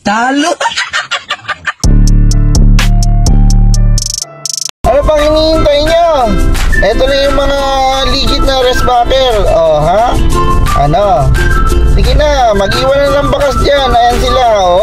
Talo. Ano pang hinihintay nyo? Ito na yung mga ligid na rest bucker. Oh, ha? Ano? Sige na, mag-iwan na ng bakas dyan. Ayan sila, oh.